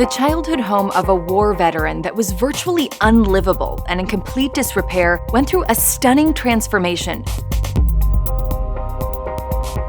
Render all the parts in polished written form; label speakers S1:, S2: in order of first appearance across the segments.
S1: The childhood home of a war veteran that was virtually unlivable and in complete disrepair went through a stunning transformation.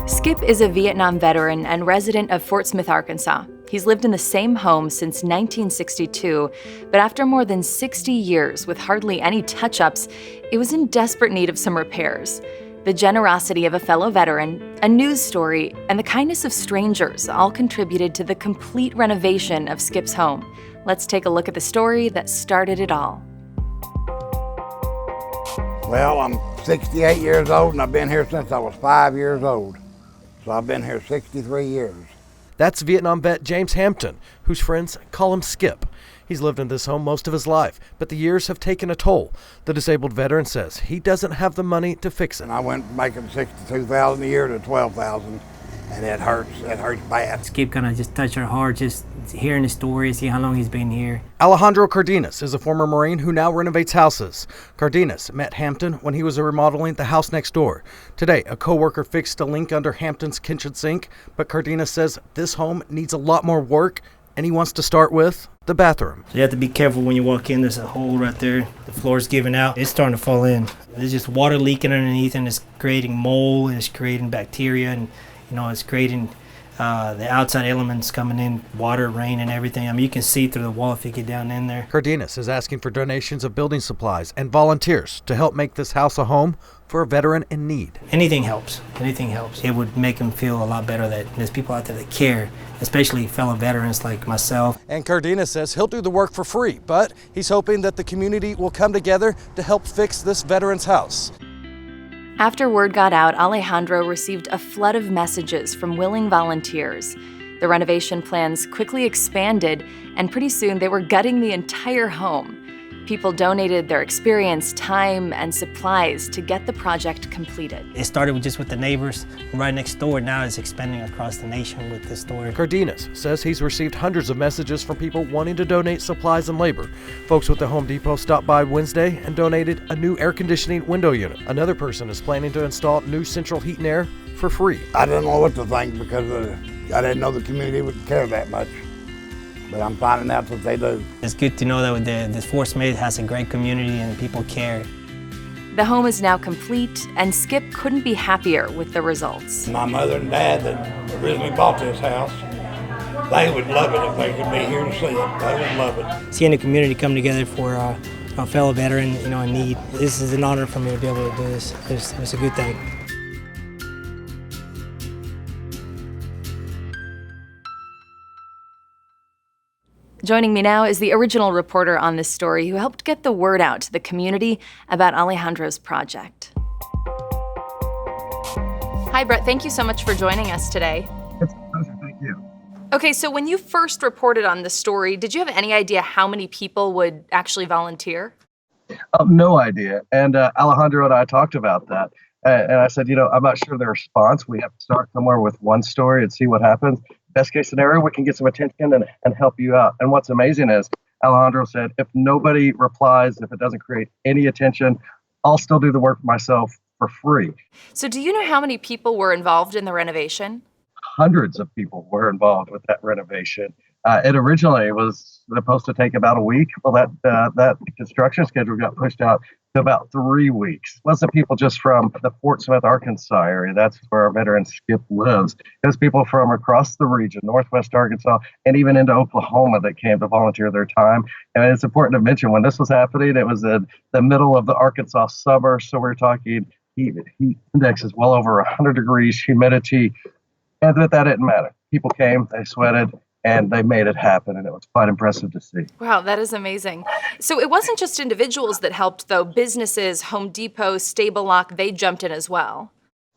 S1: Skip is a Vietnam veteran and resident of Fort Smith, Arkansas. He's lived in the same home since 1962, but after more than 60 years with hardly any touch-ups, it was in desperate need of some repairs. The generosity of a fellow veteran, a news story, and the kindness of strangers all contributed to the complete renovation of Skip's home. Let's take a look at the story that started it all.
S2: Well, I'm 68 years old, and I've been here since I was 5 years old. So I've been here 63 years.
S3: That's Vietnam vet James Hampton, whose friends call him Skip. He's lived in this home most of his life, but the years have taken a toll. The disabled veteran says he doesn't have the money to fix it.
S2: And I went from making $62,000 a year to $12,000, and it hurts bad.
S4: Skip kind of just touched our heart, just hearing the story, see how long he's been here.
S3: Alejandro Cardenas is a former Marine who now renovates houses. Cardenas met Hampton when he was remodeling the house next door. Today, a coworker fixed a leak under Hampton's kitchen sink, but Cardenas says this home needs a lot more work, and he wants to start with the bathroom.
S4: So you have to be careful when you walk in. There's a hole right there. The floor's giving out. It's starting to fall in. There's just water leaking underneath, and it's creating mold, and it's creating bacteria, and it's creating the outside elements coming in, water, rain, and everything. I mean, you can see through the wall if you get down in there.
S3: Cardenas is asking for donations of building supplies and volunteers to help make this house a home for a veteran in need.
S4: Anything helps. Anything helps. It would make him feel a lot better that there's people out there that care, especially fellow veterans like myself.
S3: And Cardenas says he'll do the work for free, but he's hoping that the community will come together to help fix this veteran's house.
S1: After word got out, Alejandro received a flood of messages from willing volunteers. The renovation plans quickly expanded, and pretty soon they were gutting the entire home. People donated their experience, time, and supplies to get the project completed.
S4: It started with the neighbors right next door. Now it's expanding across the nation with this story.
S3: Cardenas says he's received hundreds of messages from people wanting to donate supplies and labor. Folks with the Home Depot stopped by Wednesday and donated a new air conditioning window unit. Another person is planning to install new central heat and air for free.
S2: I didn't know what to think because I didn't know the community would care that much. But I'm finding out that they do.
S4: It's good to know that the Fort Smith has a great community and people care.
S1: The home is now complete, and Skip couldn't be happier with the results.
S2: My mother and dad that originally bought this house, they would love it if they could be here to see it. They would love it.
S4: Seeing the community come together for a fellow veteran, in need. This is an honor for me to be able to do this. It's a good thing.
S1: Joining me now is the original reporter on this story who helped get the word out to the community about Alejandro's project. Hi, Brett. Thank you so much for joining us today.
S5: It's a pleasure. Thank you.
S1: Okay, so when you first reported on this story, did you have any idea how many people would actually volunteer?
S5: No idea. And Alejandro and I talked about that. And I said, I'm not sure the response. We have to start somewhere with one story and see what happens. Best case scenario, we can get some attention and help you out. And what's amazing is Alejandro said, if nobody replies, if it doesn't create any attention, I'll still do the work myself for free.
S1: So do you know how many people were involved in the renovation?
S5: Hundreds of people were involved with that renovation. It originally was supposed to take about a week. Well, that construction schedule got pushed out to about 3 weeks. It wasn't people just from the Fort Smith, Arkansas area. That's where our veteran Skip lives. It was people from across the region, Northwest Arkansas, and even into Oklahoma that came to volunteer their time. And it's important to mention when this was happening, it was in the middle of the Arkansas summer. So we're talking heat index is well over 100 degrees, humidity. And that didn't matter. People came, they sweated, and they made it happen, and it was quite impressive to see.
S1: Wow, that is amazing. So it wasn't just individuals that helped, though. Businesses, Home Depot, Stable Lock, they jumped in as well.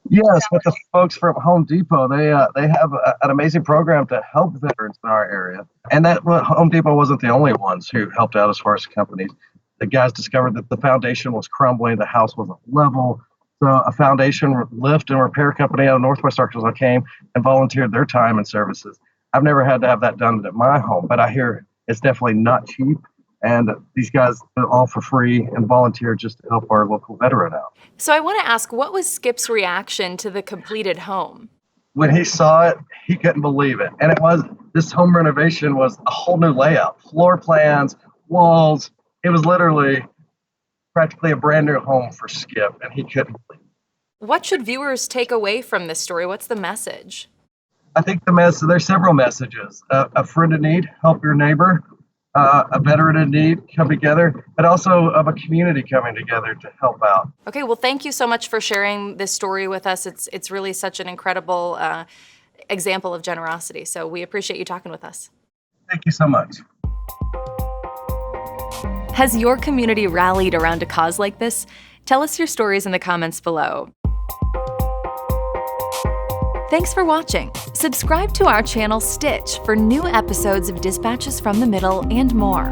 S5: Yes, but the folks from Home Depot, they have an amazing program to help veterans in our area. And Home Depot wasn't the only ones who helped out as far as companies. The guys discovered that the foundation was crumbling, the house wasn't level. So a foundation lift and repair company out of Northwest Arkansas came and volunteered their time and services. I've never had to have that done at my home, but I hear it's definitely not cheap. And these guys are all for free and volunteer just to help our local veteran out.
S1: So I want to ask, what was Skip's reaction to the completed home?
S5: When he saw it, he couldn't believe it. And this home renovation was a whole new layout, floor plans, walls. It was literally practically a brand new home for Skip, and he couldn't believe it.
S1: What should viewers take away from this story? What's the message?
S5: I think there's several messages. A friend in need, help your neighbor. A veteran in need, come together, but also of a community coming together to help out.
S1: Okay, well, thank you so much for sharing this story with us. It's really such an incredible example of generosity. So we appreciate you talking with us.
S5: Thank you so much.
S1: Has your community rallied around a cause like this? Tell us your stories in the comments below. Thanks for watching. Subscribe to our channel Stitch for new episodes of Dispatches from the Middle and more.